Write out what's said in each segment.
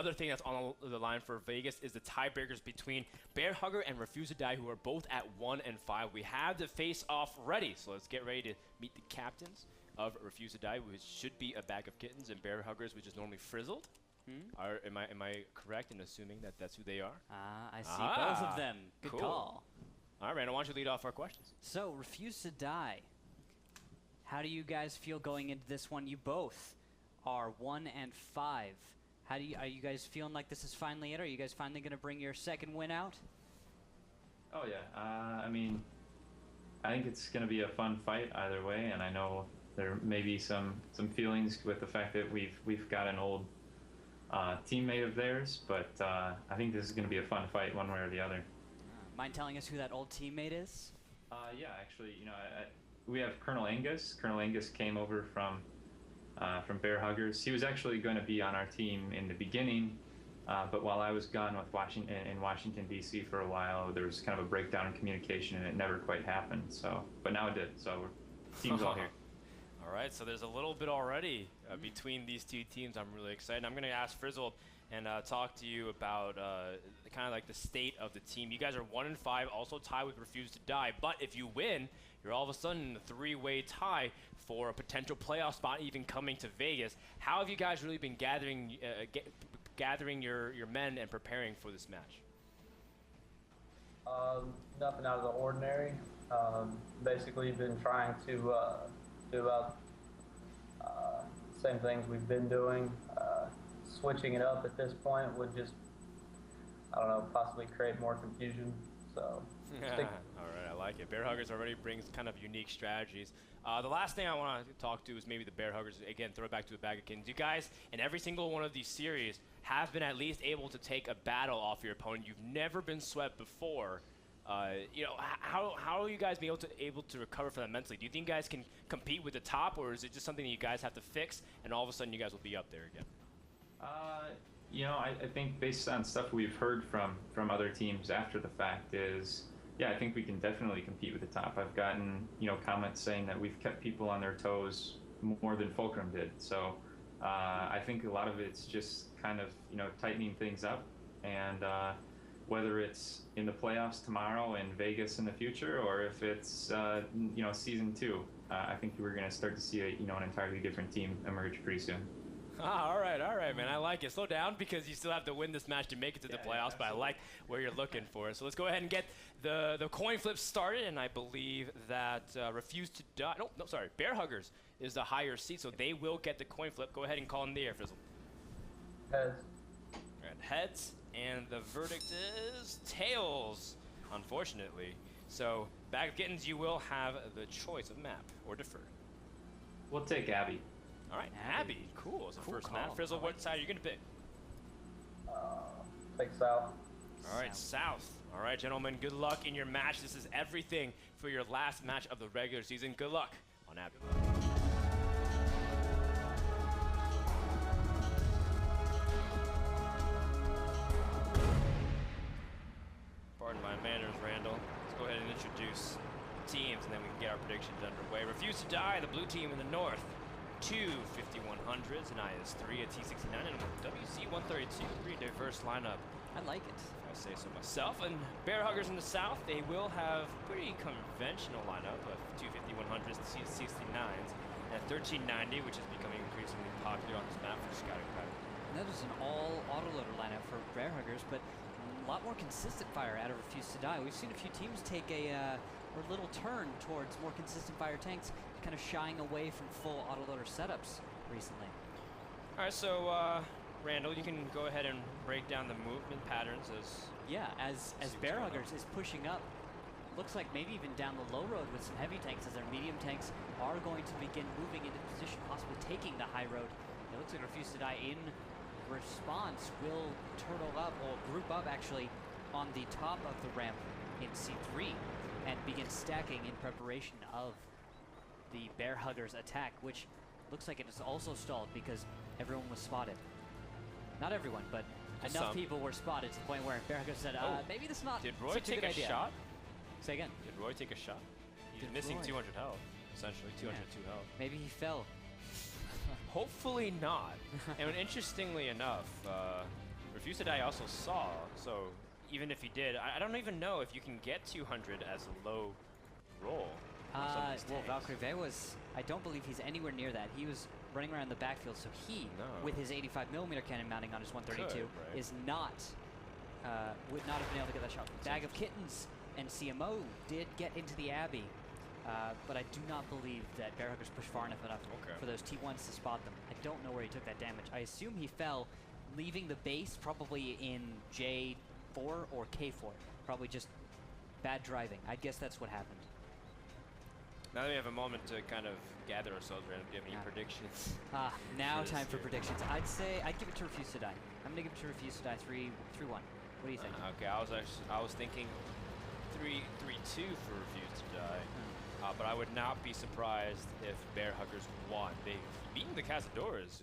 another thing that's on the line for Vegas is the tiebreakers between Bear Hugger and Refuse to Die, who are both at 1 and 5. We have the face-off ready, so let's get ready to meet the captains of Refuse to Die, which should be a bag of kittens, and Bear Huggers, which is normally Frizzled. Am I correct in assuming that that's who they are? I see both of them. Good call. All right, Randall, why don't you lead off our questions? So, Refuse to Die. How do you guys feel going into this one? You both are 1 and 5. Are you guys feeling like this is finally it? Are you guys finally going to bring your second win out? Oh yeah. I mean, I think it's going to be a fun fight either way, and I know there may be some feelings with the fact that we've got an old teammate of theirs, but I think this is going to be a fun fight one way or the other. Mind telling us who that old teammate is? Yeah, actually, we have Colonel Angus. Colonel Angus came over from Bear Huggers. He was actually going to be on our team in the beginning, but while I was gone with Washington D.C. for a while, there was kind of a breakdown in communication, and it never quite happened. So, but now it did. So team's all here. All right, so there's a little bit already between these two teams. I'm really excited. I'm going to ask Frizzled and talk to you about kind of like the state of the team. You guys are 1 and 5, also tied with Refuse to Die. But if you win, you're all of a sudden in a 3-way tie for a potential playoff spot, even coming to Vegas. How have you guys really been gathering your men and preparing for this match? Nothing out of the ordinary. Basically, been trying to do about same things we've been doing. Switching it up at this point would just, I don't know, possibly create more confusion. So, all right, I like it. Bear Huggers already brings kind of unique strategies. The last thing I want to talk to is maybe the Bear Huggers. Again, throw it back to a bag of kittens. You guys, in every single one of these series, have been at least able to take a battle off your opponent. You've never been swept before. How are you guys being able to recover from that mentally? Do you think you guys can compete with the top, or is it just something that you guys have to fix, and all of a sudden you guys will be up there again? I think based on stuff we've heard from other teams after the fact is, yeah, I think we can definitely compete with the top. I've gotten, comments saying that we've kept people on their toes more than Fulcrum did. So I think a lot of it's just kind of, tightening things up, and whether it's in the playoffs tomorrow in Vegas in the future, or if it's, season 2, I think we're going to start to see an entirely different team emerge pretty soon. All right, man. I like it. Slow down because you still have to win this match to make it to the playoffs, but I like where you're looking for. So let's go ahead and get the coin flip started, and I believe that Refuse to Die. No, sorry. Bear Huggers is the higher seed, so they will get the coin flip. Go ahead and call in the air, Frizzle. Heads. And heads, and the verdict is tails, unfortunately. So, Bag of Kittens, you will have the choice of map or defer. We'll take Abby. All right, Abby. Cool. It's the first map. Frizzle, what side are you going to pick? Take South. All right, South. All right, gentlemen, good luck in your match. This is everything for your last match of the regular season. Good luck on Abby. Pardon my manners, Randall. Let's go ahead and introduce the teams, and then we can get our predictions underway. Refuse to Die, the blue team in the north. 2 5100s, an IS-3, a T-69, and a WC-132. Pretty diverse lineup. I like it. If I say so myself. And Bear Huggers in the south, they will have pretty conventional lineup of 2 5100s, T-69s, and a 1390, which is becoming increasingly popular on this map for scouting pattern. That is an all autoloader lineup for Bear Huggers, but a lot more consistent fire out of Refuse to Die. We've seen a few teams take a little turn towards more consistent fire tanks, kind of shying away from full autoloader setups recently. All right, so Randall, you can go ahead and break down the movement patterns as Bear Huggers is pushing up. Looks like maybe even down the low road with some heavy tanks, as their medium tanks are going to begin moving into position, possibly taking the high road. It looks like Refuse to Die in response will turtle up, or group up actually, on the top of the ramp in C3 and begin stacking in preparation of the Bear Huggers attack, which looks like it is also stalled because everyone was spotted. Not everyone, but enough people were spotted to the point where Bear Huggers said, maybe this is not Did Roy such a take good a idea. shot? Say again. Did Roy take a shot? He's missing 200 health, essentially, 202 health. Maybe he fell. Hopefully not. And interestingly enough, Refuse to Die also saw, so even if he did, I don't even know if you can get 200 as a low roll. Well, Valkyrie was, I don't believe he's anywhere near that. He was running around the backfield, so he, with his 85mm cannon mounting on his 132, is not, would not have been able to get that shot. Bag of Kittens and CMO did get into the Abbey, but I do not believe that Bear Huggers pushed far enough for those T1s to spot them. I don't know where he took that damage. I assume he fell, leaving the base probably in J4 or K4. Probably just bad driving. I guess that's what happened. Now that we have a moment to kind of gather ourselves, do you have any predictions? Now time for predictions. I'd give it to Refuse to Die. I'm gonna give it to Refuse to Die 3-1. What do you think? Okay, I was thinking 3-2 for Refuse to Die. But I would not be surprised if Bear Huggers won. They've beaten the Cazadores,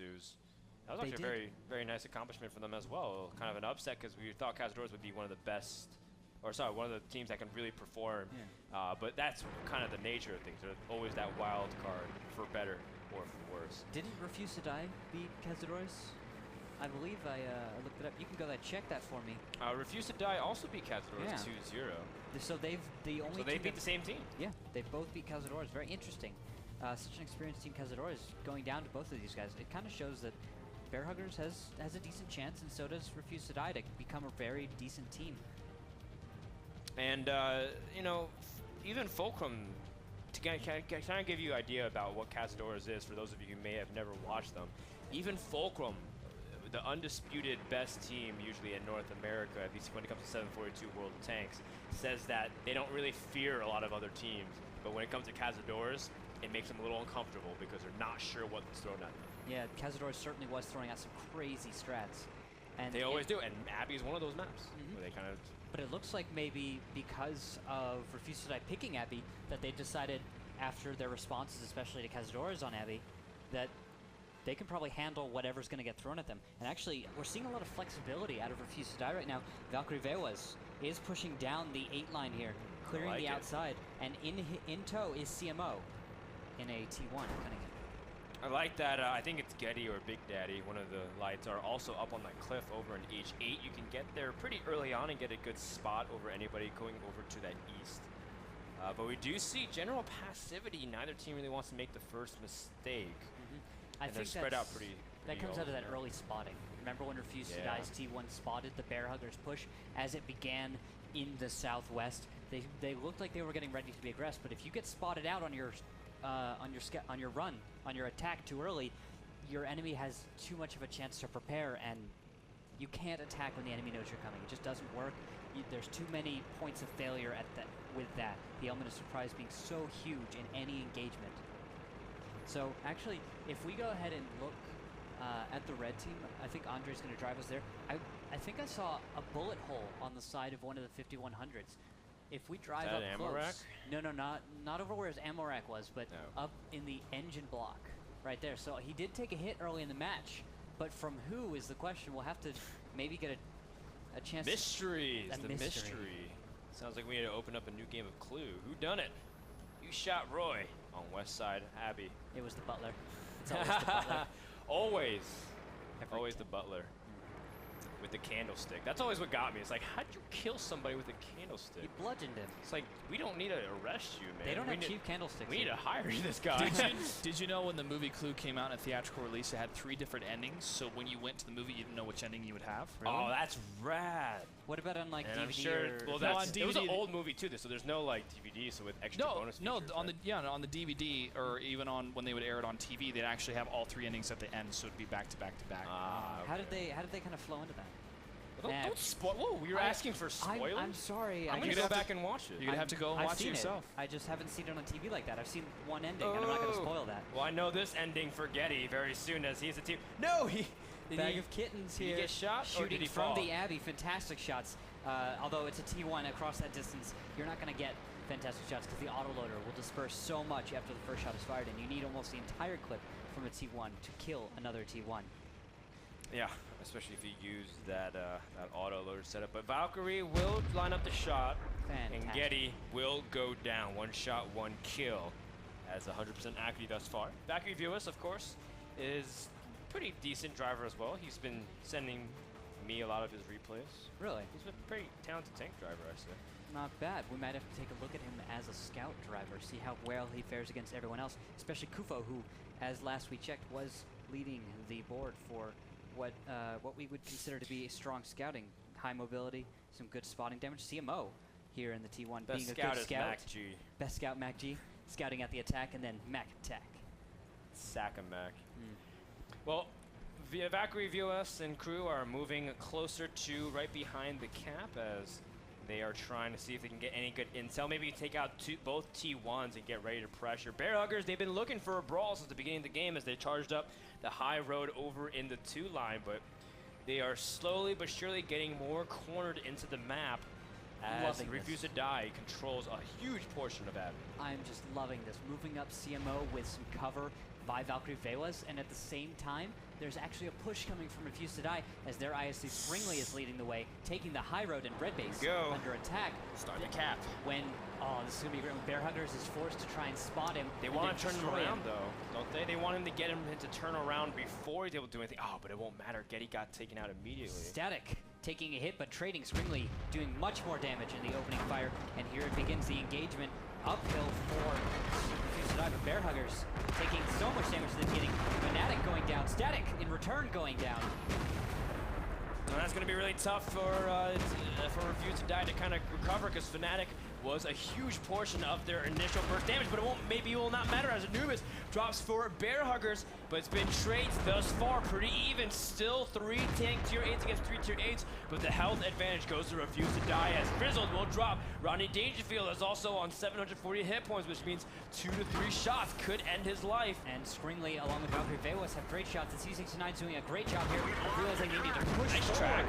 that was actually a very, very nice accomplishment for them as well. Kind of an upset because we thought Cazadores would be one of the best, or sorry, one of the teams that can really perform. But that's kind of the nature of things. There's always that wild card, for better or for worse. Didn't Refuse to Die beat Cazadores? I believe I looked it up. You can go there, check that for me. Refuse to Die also beat Cazadores 2-0. So they've they beat the same team. Yeah, they both beat Cazadores. Very interesting. Such an experienced team, Cazadores, going down to both of these guys. It kind of shows that Bear Huggers has a decent chance, and so does Refuse to Die to become a very decent team. And you know, even Fulcrum, to kind of give you an idea about what Cazadores is for those of you who may have never watched them. Even Fulcrum, the undisputed best team usually in North America, at least when it comes to 742 World Tanks, says that they don't really fear a lot of other teams, but when it comes to Cazadores, it makes them a little uncomfortable because they're not sure what's thrown at them. Yeah, Cazadores certainly was throwing out some crazy strats. And they always do, and Abbey is one of those maps where they kind of... But it looks like maybe because of Refuse to Die picking Abbey, that they decided after their responses, especially to Cazadores on Abbey, that they can probably handle whatever's going to get thrown at them. And actually, we're seeing a lot of flexibility out of Refuse to Die right now. Valkyrie Vewas is pushing down the 8 line here, clearing the outside, and in tow is CMO in a T1 Cunningham. I like that. I think it's Getty or Big Daddy, one of the lights, are also up on that cliff over in H8. You can get there pretty early on and get a good spot over anybody going over to that east. But we do see general passivity. Neither team really wants to make the first mistake. I think they're spread out pretty that comes out of that early spotting. Remember when Refuse to Die's T1 spotted the Bear Huggers push as it began in the southwest? They looked like they were getting ready to be aggressive, but if you get spotted out on your run, on your attack too early, your enemy has too much of a chance to prepare, and you can't attack when the enemy knows you're coming. It just doesn't work. There's too many points of failure with that. The element of surprise being so huge in any engagement. So actually, if we go ahead and look at the red team, I think Andre's going to drive us there. I think I saw a bullet hole on the side of one of the 5100s. If we drive up close, no, not over where his ammo rack was, but up in the engine block, right there. So he did take a hit early in the match, but from who is the question? We'll have to maybe get a chance. Mysteries, the mystery. Sounds like we need to open up a new game of Clue. Who done it? You shot Roy on West Side Abbey. It was the butler. It's always the butler. Always. Always the butler. With the candlestick. That's always what got me. It's like, how'd you kill somebody with a candlestick? You bludgeoned him. It's like, we don't need to arrest you, man. They don't have cheap candlesticks. We need to hire this guy. Did you know when the movie Clue came out in a theatrical release, it had 3 different endings, so when you went to the movie, you didn't know which ending you would have? Really? Oh, that's rad. What about on, like, and DVD I'm sure, well, that's, it was an old movie, too, so there's no, like, DVD, so with extra bonus features. No, on the DVD, or even on when they would air it on TV, they'd actually have all 3 endings at the end, so it'd be back to back to back. Okay. How did they kind of flow into that? Well, don't spoil. Whoa, you're asking for spoilers? I'm sorry. I'm going to go back and watch it. You're going to have to go and watch it yourself. I just haven't seen it on TV like that. I've seen one ending, and I'm not going to spoil that. Well, I know this ending for Getty very soon as he's a team. No, Bag of Kittens here. Did he get shot or did he from fall? the Abbey. Fantastic shots. Although it's a T1 across that distance, you're not going to get fantastic shots because the autoloader will disperse so much after the first shot is fired, and you need almost the entire clip from a T1 to kill another T1. Yeah, especially if you use that autoloader setup. But Valkyrie will line up the shot, and Getty will go down. 1 shot, 1 kill, as 100% accuracy thus far. Valkyrie Viewers, of course, is pretty decent driver as well. He's been sending me a lot of his replays. Really? He's a pretty talented tank driver, I say. Not bad. We might have to take a look at him as a scout driver, see how well he fares against everyone else, especially Kufo, who, as last we checked, was leading the board for what we would consider to be strong scouting. High mobility, some good spotting damage. CMO here in the T1 Best being a scout good is scout. Mac G. Best scout Mac G, scouting at the attack, and then Mac attack. Sack a Mac. Well, Valkyrie, VOS, and crew are moving closer to right behind the cap as they are trying to see if they can get any good intel. Maybe take out both T1s and get ready to pressure. Bear Huggers, they've been looking for a brawl since the beginning of the game as they charged up the high road over in the 2 line, but they are slowly but surely getting more cornered into the map as Refuse to Die controls a huge portion of Abby. I'm just loving this. Moving up CMO with some cover by Valkyrie Vewas, and at the same time, there's actually a push coming from Refuse to Die as their ISC Springley is leading the way, taking the high road and red base under attack. Start the cap. When, this is going to be great. When Bear Huggers is forced to try and spot him. They want to turn him around, though, don't they? They want him to get him to turn around before he's able to do anything. Oh, but it won't matter. Getty got taken out immediately. Static taking a hit, but trading. Springley doing much more damage in the opening fire, and here it begins the engagement uphill for Refuse to Die, but Bear Huggers taking so much damage to the beginning. Fnatic going down, Static in return going down. And that's going to be really tough for Refuse to Die to kind of recover, because Fnatic was a huge portion of their initial burst damage, but maybe it will not matter as Anubis drops for Bear Huggers, but it's been trades thus far pretty even. Still 3 tank tier 8s against 3 tier 8s, but the health advantage goes to Refuse to Die as Frizzled will drop. Rodney Dangerfield is also on 740 hit points, which means 2 to 3 shots could end his life. And Springley along with Valkyrie Vewas have great shots. The C69's doing a great job here, realizing they need to push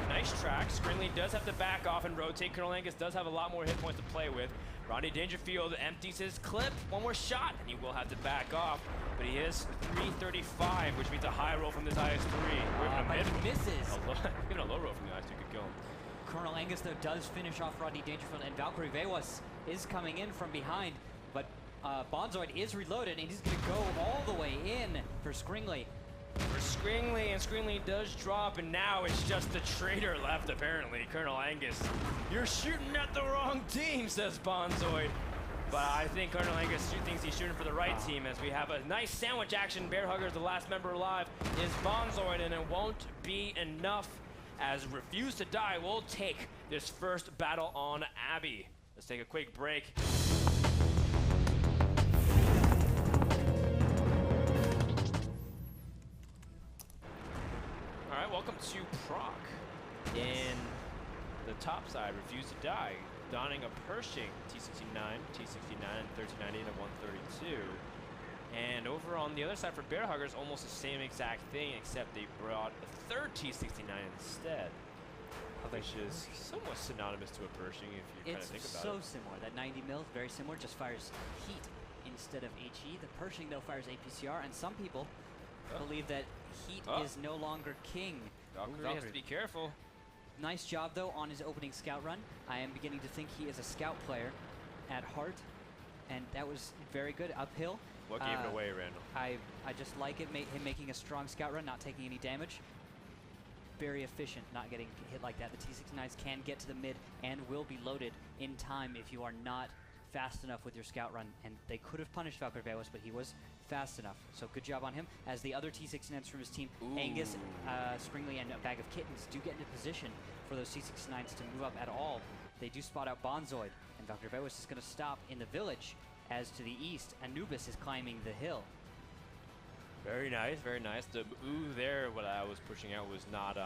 Nice track. Springley does have to back off and rotate. Colonel Angus does have a lot more hit points to play with. Rodney Dangerfield empties his clip. One more shot, and he will have to back off. But he is 335, which means a high roll from this IS-3. But he misses. Even a low roll from the IS-3 could kill him. Colonel Angus, though, does finish off Rodney Dangerfield, and Valkyrie Vewas is coming in from behind. But Bonzoid is reloaded, and he's going to go all the way in for Springley. And Screenly does drop, and now it's just the traitor left, apparently. Colonel Angus, you're shooting at the wrong team, says Bonzoid. But I think Colonel Angus thinks he's shooting for the right team, as we have a nice sandwich action. Bear Huggers, the last member alive, is Bonzoid, and it won't be enough, as Refuse to Die will take this first battle on Abby. Let's take a quick break. Welcome to Proc. In the top side, Refuse to Die, donning a Pershing T69, T69, 1390, and a 132. And over on the other side for Bear Huggers, almost the same exact thing, except they brought a third T69 instead, which is somewhat synonymous to a Pershing if you kind of think about it. It's so similar. That 90 mil, very similar, just fires heat instead of HE. The Pershing, though, fires APCR, and some people believe that heat is no longer king. Valkyrie has to be careful. Nice job, though, on his opening scout run. I am beginning to think he is a scout player at heart, and that was very good uphill. What gave it away, Randall? I just like it, him making a strong scout run, not taking any damage. Very efficient, not getting hit like that. The T69s can get to the mid and will be loaded in time if you are not fast enough with your scout run, and they could have punished Valkyrie Vewas, but he was fast enough. So good job on him. As the other T69s from his team, Angus, Springley, and a Bag of Kittens do get into position for those T69s to move up at all. They do spot out Bonzoid, and Valkyrie Vewas is going to stop in the village. As to the east, Anubis is climbing the hill. Very nice, very nice. The ooh there, what I was pushing out was not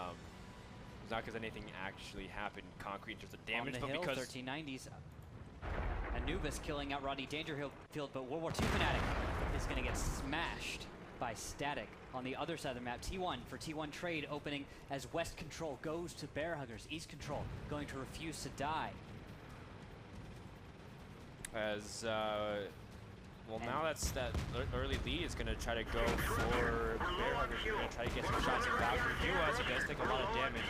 because anything actually happened concrete in terms of damage, on the but hill, because 1390s. Anubis killing out Rodney Dangerfield, but World War II Fnatic is going to get smashed by Static on the other side of the map. T1 for T1 trade opening as West Control goes to Bear Huggers. East Control going to Refuse to Die. As well, now that early lead is going to try to go for Bear Huggers. They're going to try to get some shots at Valkyrie Vewas. He does take a lot of damage,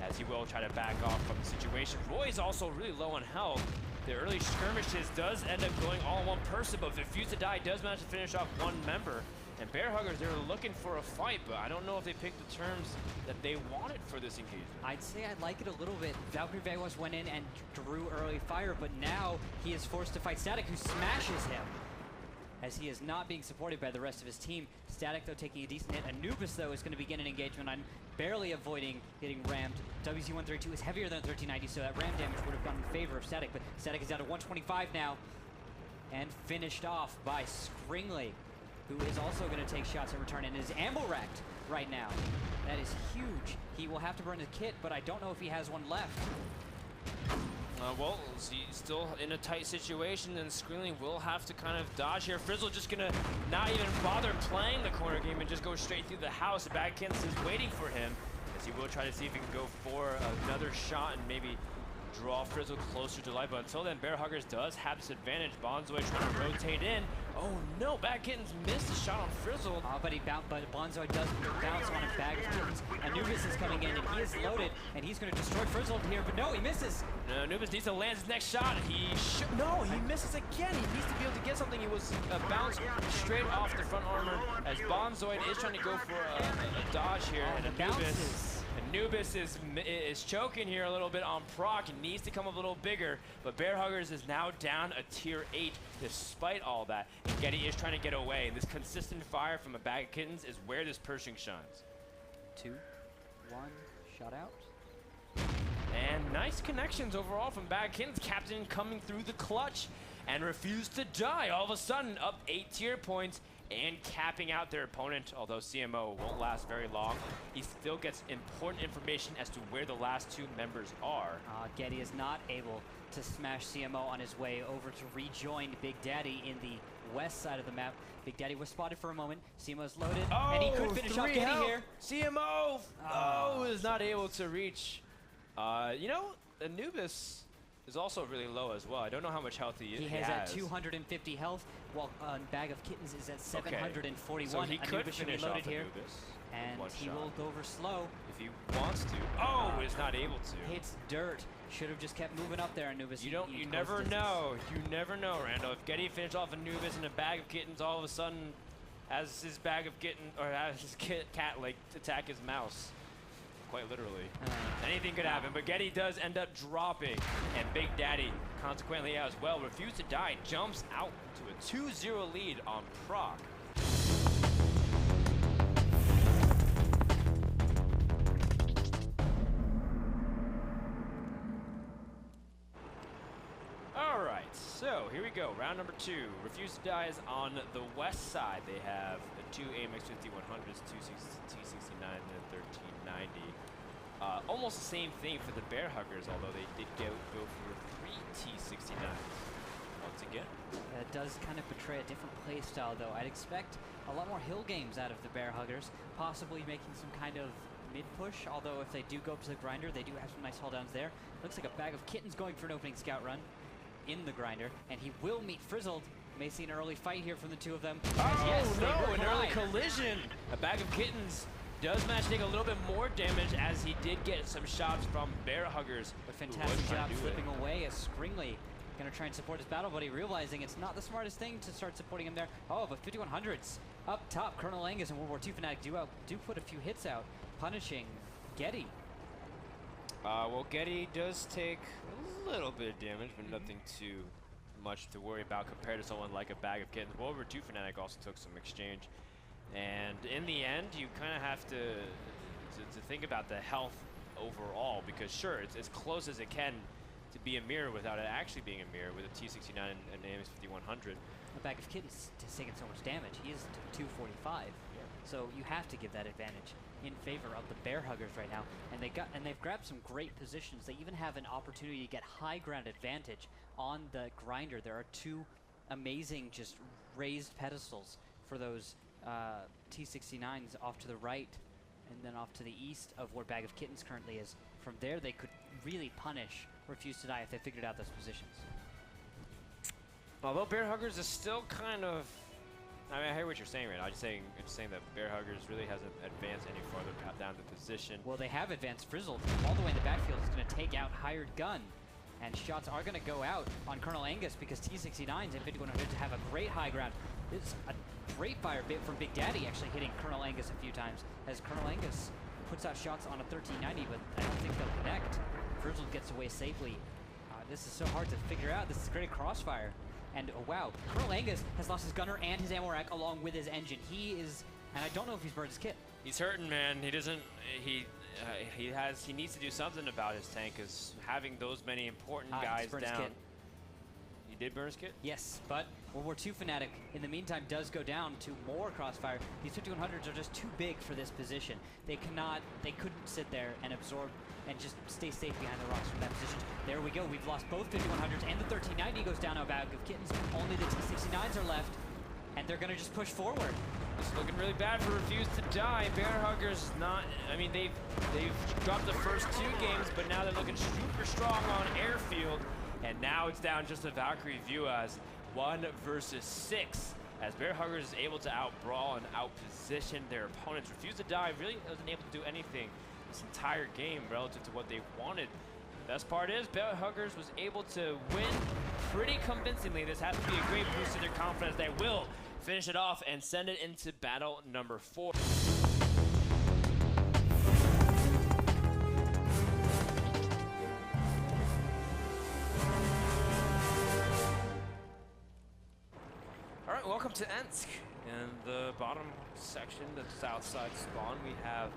as he will try to back off from the situation. Roy's also really low on health. The early skirmishes does end up going all on one person, but Refuse to Die does manage to finish off one member. And Bear Huggers, they were looking for a fight, but I don't know if they picked the terms that they wanted for this engagement. I'd say I like it a little bit. Valkyrie Vegas went in and drew early fire, but now he is forced to fight Static, who smashes him, as he is not being supported by the rest of his team. Static, though, taking a decent hit. Anubis, though, is going to begin an engagement on barely avoiding getting rammed. WZ132 is heavier than 1390, so that ram damage would have gone in favor of Static, but Static is down to 125 now, and finished off by Scringley, who is also going to take shots in return and is ammo racked right now. That is huge. He will have to burn his kit, but I don't know if he has one left. Well, he's still in a tight situation, and Screaming will have to kind of dodge here. Frizzle just gonna not even bother playing the corner game and just go straight through the house. Bagkins is waiting for him, as he will try to see if he can go for another shot and maybe draw Frizzle closer to life. But until then, Bear Huggers does have this advantage. Bonzoid trying to rotate in. Oh no, Bad Kittens missed the shot on Frizzle. But Bonzoid does bounce on a Bag of Kittens. Anubis is coming in, and he is loaded, and he's going to destroy Frizzle here, but no, he misses. No, Anubis needs to land his next shot. He misses again. He needs to be able to get something. He was bounced straight off the front armor, as Bonzoid is trying to go for a dodge here, and Anubis is choking here a little bit on proc and needs to come a little bigger, but Bear Huggers is now down a tier 8 despite all that. And Getty is trying to get away, and this consistent fire from a Bag of Kittens is where this Pershing shines. 2, 1, shot out. And nice connections overall from Bag of Kittens. Captain coming through the clutch and refused to die. All of a sudden, up 8 tier points and capping out their opponent. Although CMO won't last very long, he still gets important information as to where the last 2 members are. Getty is not able to smash CMO on his way over to rejoin Big Daddy in the west side of the map. Big Daddy was spotted for a moment. CMO's loaded, and he could finish off Getty here. CMO is not able to reach. You know, Anubis is also really low as well. I don't know how much health he has. He has at 250 health, while Bag of Kittens is at 741. So he could Anubis finish loaded off here, Anubis. and he will go over slow. If he wants to. Is not able to. Hits dirt. Should have just kept moving up there, Anubis. You never know. You never know, Randall. If Getty finished off Anubis and a Bag of Kittens, all of a sudden, as his Bag of Kitten, or as his cat like attack his mouse. Quite literally. Anything could happen, but Getty does end up dropping, and Big Daddy, consequently as well, refused to die, jumps out to a 2-0 lead on Proc. All right, so here we go. Round number 2. Refuse to Die is on the west side. They have 2 AMX 5100s, 2 T69, and a 1390. Almost the same thing for the Bear Huggers, although they did go for 3 T69s. Once again. That does kind of betray a different play style, though. I'd expect a lot more hill games out of the Bear Huggers, possibly making some kind of mid-push, although if they do go up to the grinder, they do have some nice hold-downs there. Looks like a Bag of Kittens going for an opening scout run in the grinder, and he will meet Frizzled. May see an early fight here from the 2 of them. An early collision. A Bag of Kittens does manage to take a little bit more damage, as he did get some shots from Bear Huggers. But fantastic job flipping away as Scringley gonna try and support his battle buddy, realizing it's not the smartest thing to start supporting him there. But 5100s up top. Colonel Angus and World War II Fanatic do put a few hits out, punishing Getty. Well, Getty does take a little bit of damage, but nothing too much to worry about compared to someone like a Bag of Kittens. World War II Fanatic also took some exchange. And in the end, you kind of have to think about the health overall, because sure, it's as close as it can to be a mirror without it actually being a mirror with a T69 and an AMX 5100. A Bag of Kittens has taken so much damage. He is 245. Yeah. So you have to give that advantage in favor of the Bear Huggers right now. And they've grabbed some great positions. They even have an opportunity to get high ground advantage on the grinder. There are 2 amazing just raised pedestals for those T69s off to the right and then off to the east of where Bag of Kittens currently is. From there, they could really punish Refuse to Die if they figured out those positions. Although Bear Huggers is still kind of, I mean, I hear what you're saying right now. I'm just saying that Bear Huggers really hasn't advanced any farther down the position. Well, they have advanced. Frizzled all the way in the backfield is going to take out Hired Gun. And shots are going to go out on Colonel Angus, because T69s and 5100s have a great high ground. It's a great fire bit from Big Daddy, actually hitting Colonel Angus a few times, as Colonel Angus puts out shots on a 1390, but I don't think they'll connect. Virgil gets away safely. This is so hard to figure out. This is great crossfire. And oh wow, Colonel Angus has lost his gunner and his ammo rack along with his engine. He is, and I don't know if he's burned his kit. He's hurting, man. He doesn't. He needs to do something about his tank, because having those many important guys down. He did burn his kit? Yes, but World War II Fanatic, in the meantime, does go down to more crossfire. These 5100s are just too big for this position. They couldn't sit there and absorb and just stay safe behind the rocks from that position. There we go. We've lost both 5100s, and the 1390 goes down a bag of kittens. Only the T69s are left, and they're going to just push forward. It's looking really bad for Refuse to Die. Bear Huggers not. I mean, they've dropped the first 2 games, but now they're looking super strong on airfield. And now it's down just a Valkyrie view as 1 versus 6. As Bear Huggers is able to out-brawl and out-position their opponents. Refuse to Die really wasn't able to do anything this entire game relative to what they wanted. Best part is, Bear Huggers was able to win pretty convincingly. This has to be a great boost to their confidence. They will finish it off and send it into battle number 4. Welcome to Ensk. In the bottom section, the south side spawn, we have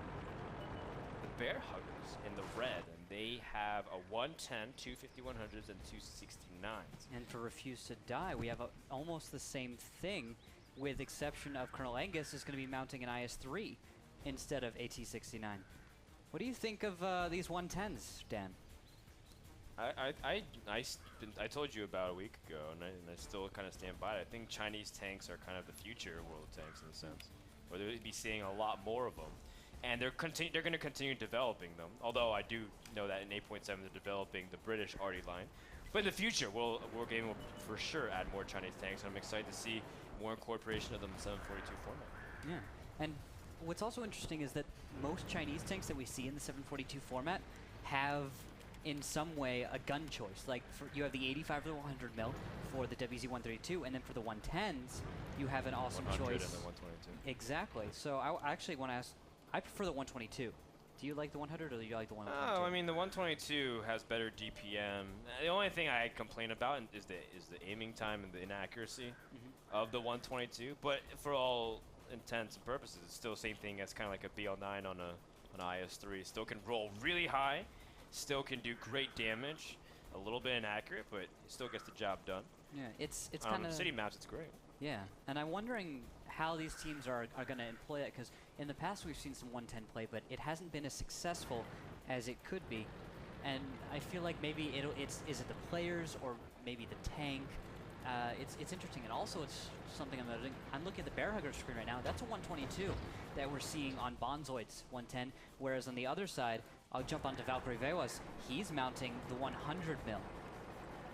the Bear Huggers in the red, and they have a 110, 2 5100s, and 2 69s. And for Refuse to Die, we have almost the same thing, with exception of Colonel Angus is going to be mounting an IS-3 instead of AT-69. What do you think of these 110s, Dan? I told you about a week ago, and I still kind of stand by it. I think Chinese tanks are kind of the future of world tanks in a sense, where they'll be seeing a lot more of them, and they're going to continue developing them. Although I do know that in 8.7 they're developing the British arty line, but in the future, Wargaming will for sure add more Chinese tanks, and I'm excited to see more incorporation of them in 742 format. Yeah, and what's also interesting is that most Chinese tanks that we see in the 742 format have in some way a gun choice. Like you have the 85 or the 100 mil for the WZ-132, and then for the 110s you have an awesome choice. And the 122. Exactly. So I actually want to ask, I prefer the 122. Do you like the 100 or do you like the 122? Oh, I mean the 122 has better DPM. The only thing I complain about is the aiming time and the inaccuracy of the 122. But for all intents and purposes, it's still the same thing as kind of like a BL9 on an IS-3. Still can roll really high. Still can do great damage, a little bit inaccurate, but it still gets the job done. Yeah, it's kind of city maps. It's great. Yeah, and I'm wondering how these teams are going to employ that, because in the past we've seen some 110 play, but it hasn't been as successful as it could be. And I feel like maybe is it the players or maybe the tank? It's interesting, and also it's something I'm noticing. I'm looking at the Bear Hugger screen right now. That's a 122 that we're seeing on Bonzoid's 110, whereas on the other side, I'll jump onto Valkyrie Vewas. He's mounting the 100 mil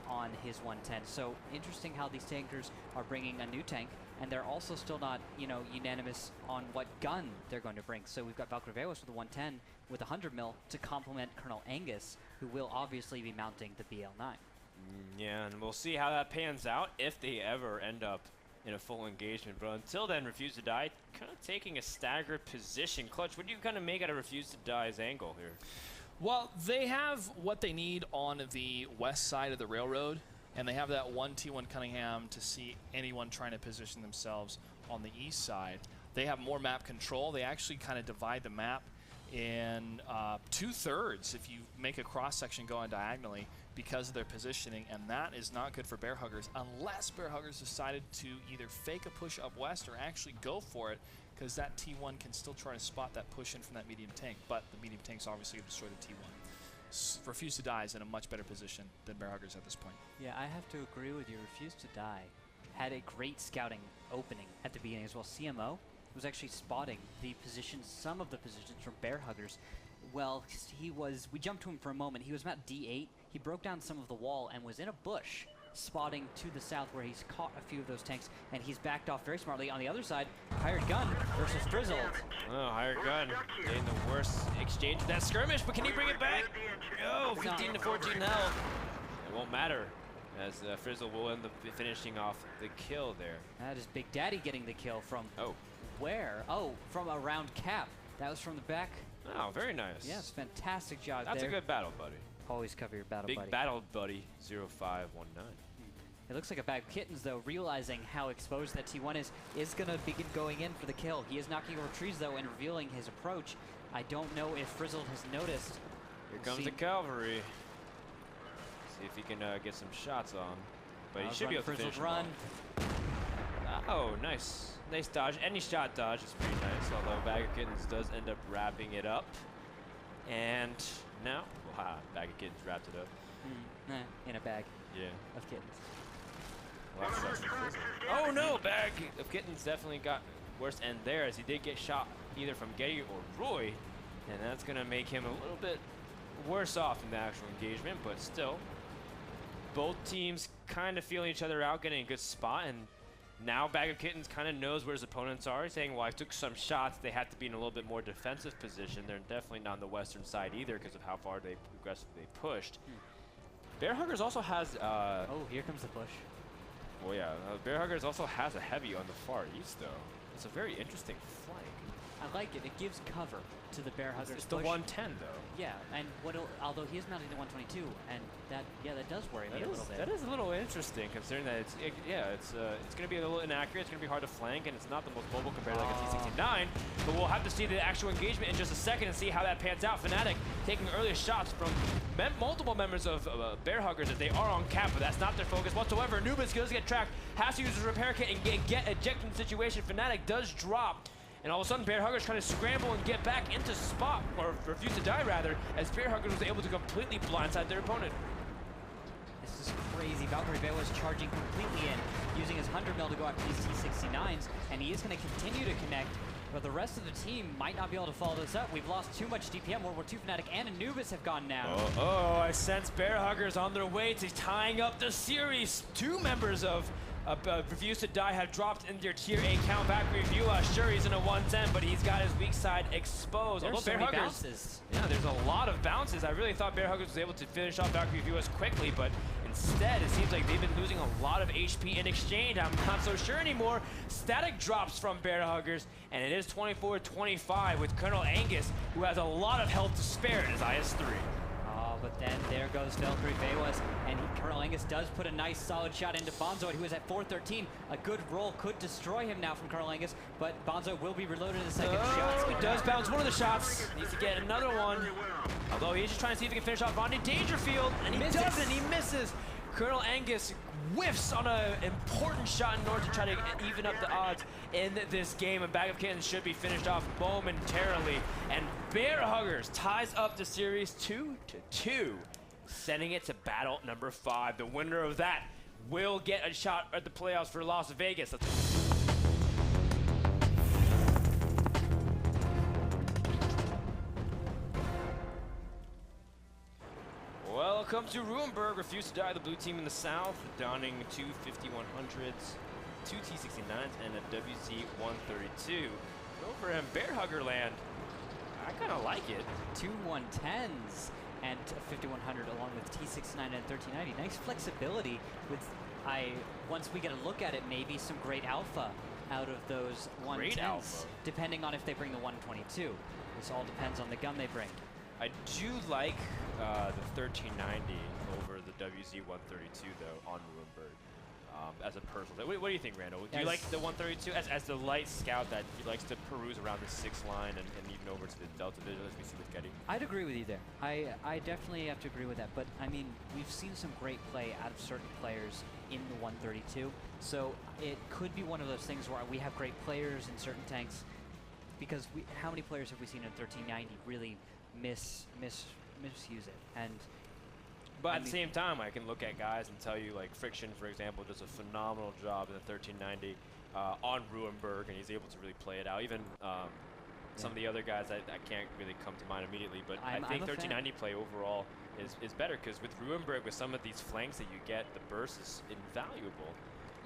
on his 110. So interesting how these tankers are bringing a new tank, and they're also still not, unanimous on what gun they're going to bring. So we've got Valkyrie Vewas with the 110 with 100 mil to complement Colonel Angus, who will obviously be mounting the BL9. Yeah, and we'll see how that pans out if they ever end up in a full engagement. But until then, Refuse to Die kind of taking a staggered position. Clutch, what do you kind of make out of Refuse to Die's angle here? Well, they have what they need on the west side of the railroad, and they have that one T1 Cunningham to see anyone trying to position themselves on the east side. They have more map control. They actually kind of divide the map in 2/3 if you make a cross-section going diagonally because of their positioning, and that is not good for Bear Huggers unless Bear Huggers decided to either fake a push up west or actually go for it, because that T1 can still try to spot that push in from that medium tank, but the medium tank's obviously going to destroy the T1. Refuse to Die is in a much better position than Bear Huggers at this point. Yeah, I have to agree with you. Refuse to Die had a great scouting opening at the beginning as well. CMO was actually spotting the positions, some of the positions from Bear Huggers. Well, we jumped to him for a moment. He was about D8. He broke down some of the wall and was in a bush, spotting to the south where he's caught a few of those tanks, and he's backed off very smartly. On the other side, Hired Gun versus Frizzled. Oh, Hired Gun getting the worst exchange of that skirmish, but can he bring it back? Oh, 15 to 14 health. It won't matter. as Frizzle will end up finishing off the kill there. That is Big Daddy getting the kill from Oh. where? Oh, from around Cap. That was from the back. Oh, very nice. Yes, fantastic job That's there. a good battle, buddy. Always cover your battle Big buddy. battle, buddy. 0519. It looks like a Bag of Kittens, though, realizing how exposed that T1 is going to begin going in for the kill. He is knocking over trees, though, and revealing his approach. I don't know if Frizzled has noticed. Here comes the cavalry. See if he can get some shots on. But he should be able to finish him run. off. Oh, nice. Nice dodge. Any shot dodge is pretty nice, although Bag of Kittens does end up wrapping it up. And now, wow, Bag of Kittens wrapped it up. In a bag Yeah. of kittens. Well, oh no, Bag of Kittens definitely got worse end there, as he did get shot either from Getty or Roy, and that's going to make him a little bit worse off in the actual engagement, but still, both teams kind of feeling each other out, getting a good spot, and now Bag of Kittens kind of knows where his opponents are, saying, well, I took some shots, they have to be in a little bit more defensive position. They're definitely not on the western side either because of how far they aggressively pushed. Bear Huggers also has... oh, here comes the push. Well, yeah, Bear Huggers also has a heavy on the far east, though. It's a very interesting flank. I like it. It gives cover to the Bear Huggers. It's the 110, though. Yeah, and although he is mounting the 122, and that does worry me a little bit. That is a little interesting, considering that it's going to be a little inaccurate. It's going to be hard to flank, and it's not the most mobile compared to like a T69. But we'll have to see the actual engagement in just a second and see how that pans out. Fnatic taking early shots from multiple members of Bear Huggers as they are on cap, but that's not their focus whatsoever. Anubis does get tracked, has to use his repair kit and get ejected from the situation. Fnatic does drop. And all of a sudden, Bear Huggers trying to scramble and get back into spot, or refuse to die rather, as Bear Huggers was able to completely blindside their opponent. This is crazy. Valkyrie Bay was charging completely in, using his 100 mil to go after these T69s, and he is going to continue to connect, but the rest of the team might not be able to follow this up. We've lost too much DPM. World War II Fnatic and Anubis have gone down. I sense Bear Huggers on their way to tying up the series. Two members of Refuse to Die have dropped in their tier 8 count. Back review, sure he's in a 110, but he's got his weak side exposed. There's Bear Huggers, bounces. Yeah, there's a lot of bounces. I really thought Bear Huggers was able to finish off Back review as quickly, but instead it seems like they've been losing a lot of HP in exchange. I'm not so sure anymore. Static drops from Bear Huggers, and it is 24-25 with Colonel Angus, who has a lot of health to spare in his IS-3. But then there goes Valkyrie Baywas, and Colonel Angus does put a nice solid shot into Bonzoid, who is at 413. A good roll could destroy him now from Colonel Angus, but Bonzoid will be reloaded in a second. He does bounce one of the shots. Needs to get another one. Although he's just trying to see if he can finish off Rodney Dangerfield, and he doesn't. He misses. Colonel Angus whiffs on an important shot in order to try to even up the odds in this game, and Bag of Kittens should be finished off momentarily. And Bear Huggers ties up the series 2-2, sending it to battle number 5. The winner of that will get a shot at the playoffs for Las Vegas. Welcome to Ruinberg. Refuse to Die, the blue team in the south, donning two 5100s, two T69s, and a WZ-132. Over in Bear Hugger land, I kind of like it. Two 110s and a 5100 along with T69 and 1390. Nice flexibility with, once we get a look at it, maybe some great alpha out of those 110s, depending on if they bring the 122. This all depends on the gun they bring. I do like the 1390 over the WZ-132 though on Ruinberg as a personal. What do you think, Randall? Do you like the 132 as the light scout that he likes to peruse around the 6 line and even over to the Delta Digital as we see with Getty? I'd agree with you there. I definitely have to agree with that. But I mean, we've seen some great play out of certain players in the 132. So it could be one of those things where we have great players in certain tanks, because how many players have we seen in 1390 really misuse it? And but at the same time, I can look at guys and tell you, like Friction, for example, does a phenomenal job in the 1390 on Ruinberg, and he's able to really play it out. Even some of the other guys I can't really come to mind immediately, but I think 1390 play overall is better, because with Ruinberg, with some of these flanks that you get, the burst is invaluable.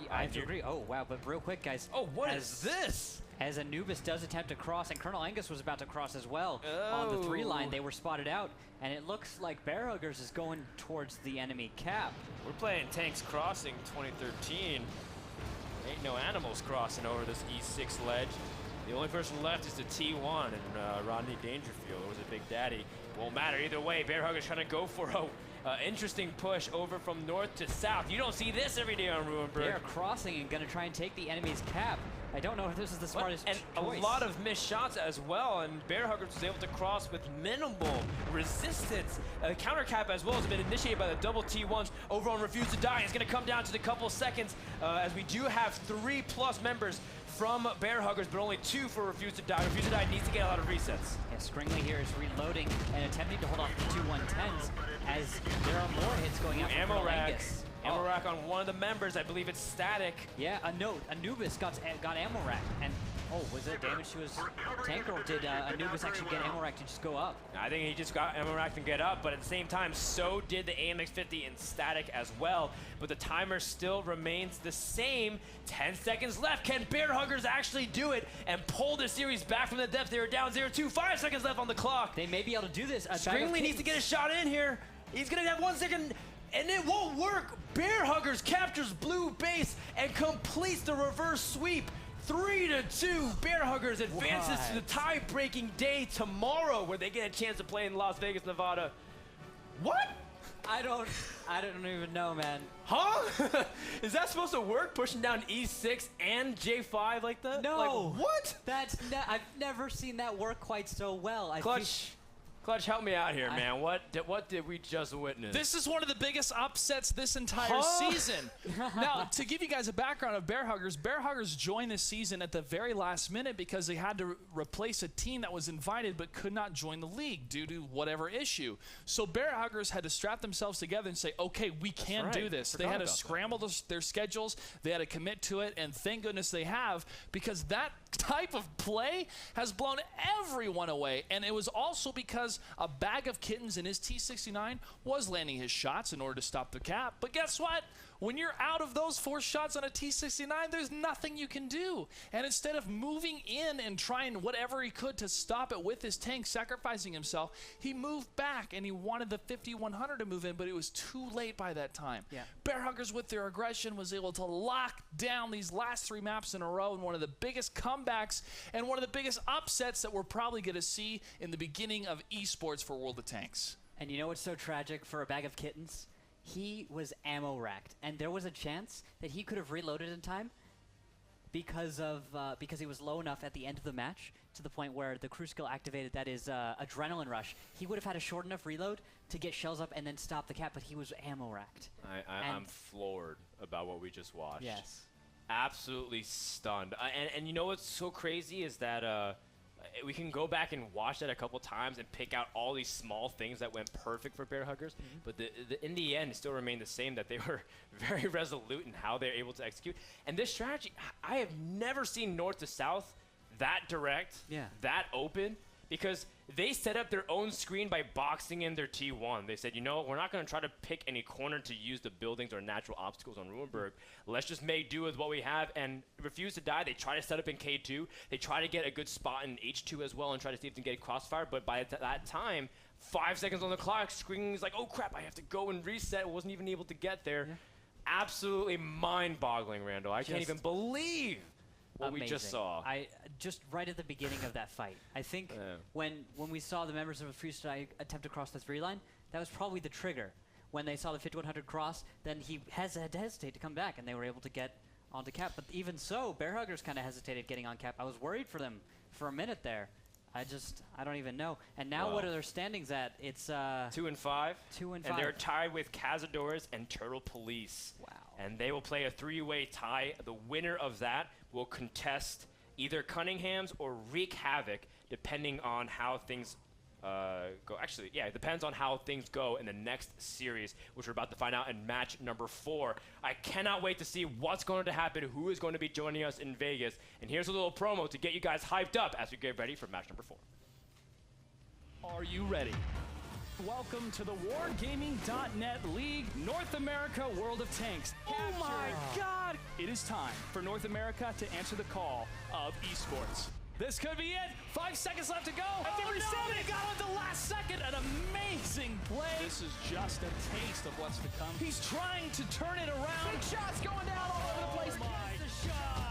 I have to agree. Oh, wow. But real quick, guys. Oh, what is this? As Anubis does attempt to cross, and Colonel Angus was about to cross as well. On the 3 line, they were spotted out, and it looks like Bear Huggers is going towards the enemy cap. We're playing Tanks Crossing 2013. Ain't no animals crossing over this E6 ledge. The only person left is the T1 and Rodney Dangerfield, or was it Big Daddy? Won't matter either way. Bear Huggers trying to go for a interesting push over from north to south. You don't see this every day on Ruinberg. They are crossing and going to try and take the enemy's cap. I don't know if this is the smartest and choice. A lot of missed shots as well, and Bear Huggers was able to cross with minimal resistance. Counter cap as well has been initiated by the double T1s over on Refuse to Die. It's going to come down to the couple seconds as we do have 3+ members from Bear Huggers, but only 2 for Refuse to Die. Refuse to Die needs to get a lot of resets. Yeah, Scringley here is reloading and attempting to hold off the 2 110s as there are more hits going out from Ammo rack. Angus. Ammo rack on one of the members. I believe it's Static. Yeah, a note. Anubis got ammo rack. And, oh, was it damage to his tank, or did Anubis actually get ammo rack to just go up? I think he just got ammo rack and get up, but at the same time, so did the AMX-50 and Static as well. But the timer still remains the same. 10 seconds left. Can Bear Huggers actually do it and pull the series back from the depths? They were down 0-2. 5 seconds left on the clock. They may be able to do this. Scringley needs to get a shot in here. He's going to have 1 second. And it won't work. Bear Huggers captures blue base and completes the reverse sweep. 3-2. Bear Huggers advances to the tie-breaking day tomorrow, where they get a chance to play in Las Vegas, Nevada. What? I don't even know, man. Huh? Is that supposed to work? Pushing down E6 and J5 like that? No. Like, what? I've never seen that work quite so well. Clutch, help me out here, man. What did we just witness? This is one of the biggest upsets this entire season. Now, to give you guys a background of Bear Huggers joined this season at the very last minute because they had to replace a team that was invited but could not join the league due to whatever issue. So Bear Huggers had to strap themselves together and say, okay, we can do this. They had to scramble their schedules. They had to commit to it, and thank goodness they have, because that type of play has blown everyone away. And it was also because a Bag of Kittens in his T69 was landing his shots in order to stop the cap. But guess what? When you're out of those 4 shots on a T69, there's nothing you can do. And instead of moving in and trying whatever he could to stop it with his tank, sacrificing himself, he moved back and he wanted the 5100 to move in, but it was too late by that time. Yeah. Bear Huggers, with their aggression, was able to lock down these last 3 maps in a row in one of the biggest comebacks and one of the biggest upsets that we're probably going to see in the beginning of esports for World of Tanks. And you know what's so tragic for a Bag of Kittens? He was ammo racked, and there was a chance that he could have reloaded in time because he was low enough at the end of the match to the point where the crew skill activated, that is adrenaline rush. He would have had a short enough reload to get shells up and then stop the cap, but he was ammo racked. I'm floored about what we just watched. Yes. Absolutely stunned. And you know what's so crazy is that we can go back and watch that a couple times and pick out all these small things that went perfect for Bear Huggers, but in the end, it still remained the same, that they were very resolute in how they're able to execute. And this strategy, I have never seen north to south that direct, that open, because they set up their own screen by boxing in their T1. They said, you know, we're not going to try to pick any corner to use the buildings or natural obstacles on Ruinberg. Let's just make do with what we have and Refuse to Die. They try to set up in K2. They try to get a good spot in H2 as well and try to see if they can get a crossfire. But by that time, 5 seconds on the clock, Screaming's like, oh crap, I have to go and reset. Wasn't even able to get there. Yeah. Absolutely mind-boggling, Randall. I can't even believe what we just saw. Just right at the beginning of that fight, I think when we saw the members of Refuse to Die attempt to cross the 3 line, that was probably the trigger. When they saw the 5100 cross, then he had to hesitate to come back, and they were able to get onto cap. But even so, Bear Huggers kind of hesitated getting on cap. I was worried for them for a minute there. I don't even know. And now what are their standings at? It's 2 and 5. 2 and 5. And they're tied with Cazadores and Turtle Police. Wow. And they will play a 3-way tie. The winner of that will contest either Cunningham's or Wreak Havoc, depending on how things go. Actually, yeah, it depends on how things go in the next series, which we're about to find out in match number 4. I cannot wait to see what's going to happen, who is going to be joining us in Vegas. And here's a little promo to get you guys hyped up as we get ready for match number 4. Are you ready? Welcome to the wargaming.net League North America World of Tanks. Oh my God! It is time for North America to answer the call of esports. This could be it. 5 seconds left to go. I think we said it. Got on the last second. An amazing play. This is just a taste of what's to come. He's trying to turn it around. Big shots going down all over the place. Oh my. The shot.